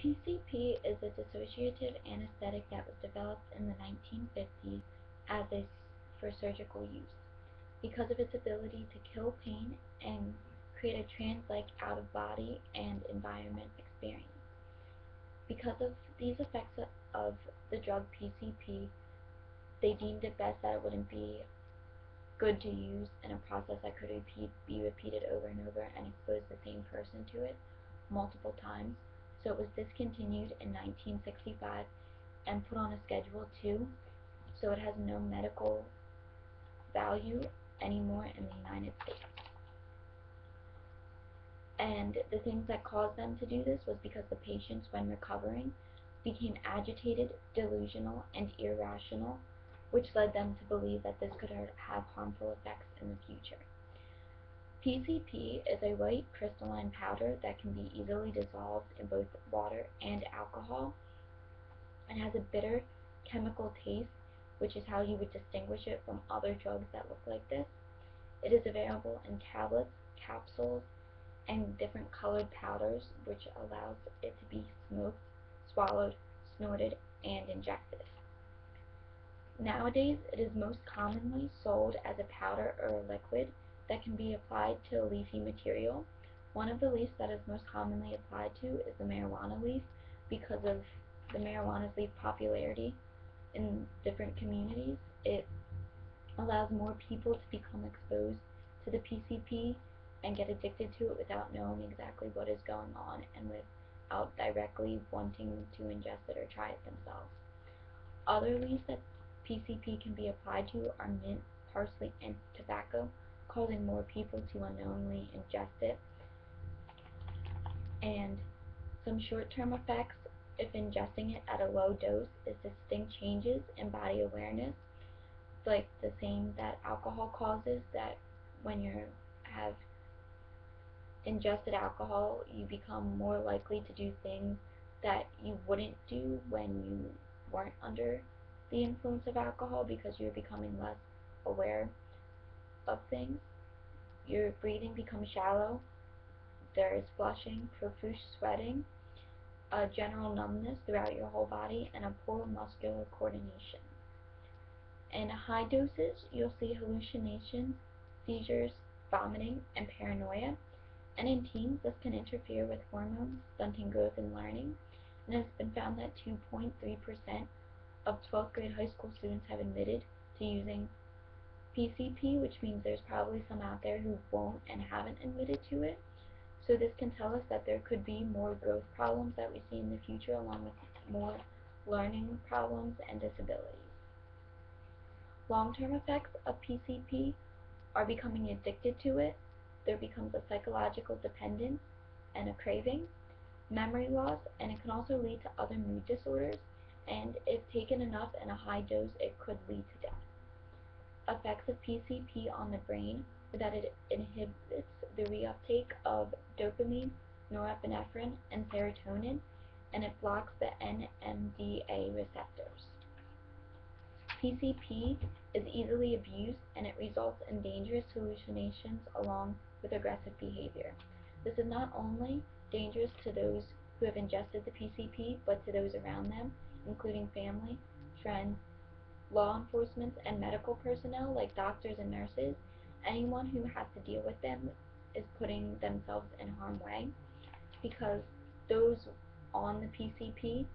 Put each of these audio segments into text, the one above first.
PCP is a dissociative anesthetic that was developed in the 1950s for surgical use. Because of its ability to kill pain and create a trance-like out-of-body and environment experience. Because of these effects of the drug PCP, they deemed it best that it wouldn't be good to use in a process that could be repeated over and over and expose the same person to it multiple times. So it was discontinued in 1965 and put on a Schedule II, so it has no medical value anymore in the United States. And the things that caused them to do this was because the patients, when recovering, became agitated, delusional, and irrational, which led them to believe that this could have harmful effects in the future. PCP is a white crystalline powder that can be easily dissolved in both water and alcohol, and has a bitter chemical taste, which is how you would distinguish it from other drugs that look like this. It is available in tablets, capsules, and different colored powders, which allows it to be smoked, swallowed, snorted, and injected. Nowadays, it is most commonly sold as a powder or a liquid that can be applied to a leafy material. One of the leaves that is most commonly applied to is the marijuana leaf because of the marijuana's leaf popularity in different communities. It allows more people to become exposed to the PCP and get addicted to it without knowing exactly what is going on and without directly wanting to ingest it or try it themselves. Other leaves that PCP can be applied to are mint, parsley, and tobacco, causing more people to unknowingly ingest it. And some short-term effects if ingesting it at a low dose is distinct changes in body awareness, like the same that alcohol causes, that when you have ingested alcohol, you become more likely to do things that you wouldn't do when you weren't under the influence of alcohol because you're becoming less aware of things. Your breathing becomes shallow, there is flushing, profuse sweating, a general numbness throughout your whole body, and a poor muscular coordination. In high doses, you'll see hallucinations, seizures, vomiting, and paranoia. And in teens, this can interfere with hormones, stunting growth and learning. And it's been found that 2.3% of 12th grade high school students have admitted to using PCP, which means there's probably some out there who won't and haven't admitted to it. So this can tell us that there could be more growth problems that we see in the future, along with more learning problems and disabilities. Long-term effects of PCP are becoming addicted to it. There becomes a psychological dependence and a craving, memory loss, and it can also lead to other mood disorders, and if taken enough in a high dose, it could lead to death. Effects of PCP on the brain are that it inhibits the reuptake of dopamine, norepinephrine, and serotonin, and it blocks the NMDA receptors. PCP is easily abused, and it results in dangerous hallucinations along with aggressive behavior. This is not only dangerous to those who have ingested the PCP, but to those around them, including family, friends, law enforcement, and medical personnel like doctors and nurses. Anyone who has to deal with them is putting themselves in harm's way, because those on the PCP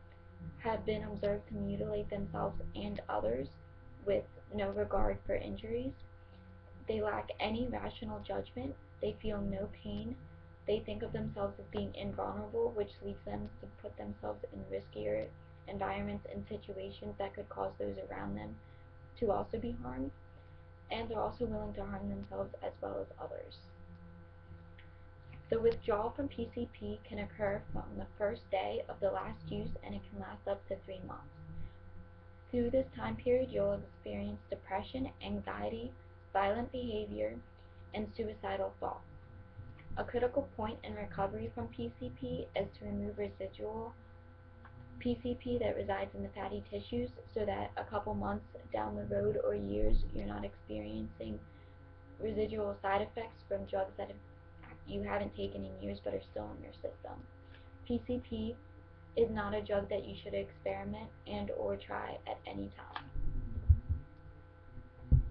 have been observed to mutilate themselves and others with no regard for injuries. They lack any rational judgment. They feel no pain. They think of themselves as being invulnerable, which leads them to put themselves in riskier environments and situations that could cause those around them to also be harmed. And they're also willing to harm themselves as well as others. The withdrawal from PCP can occur from the first day of the last use, and it can last up to 3 months. Through this time period, you'll experience depression, anxiety, violent behavior, and suicidal thoughts. A critical point in recovery from PCP is to remove residual PCP that resides in the fatty tissues, so that a couple months down the road or years, you're not experiencing residual side effects from drugs that you haven't taken in years but are still in your system. PCP is not a drug that you should experiment and or try at any time.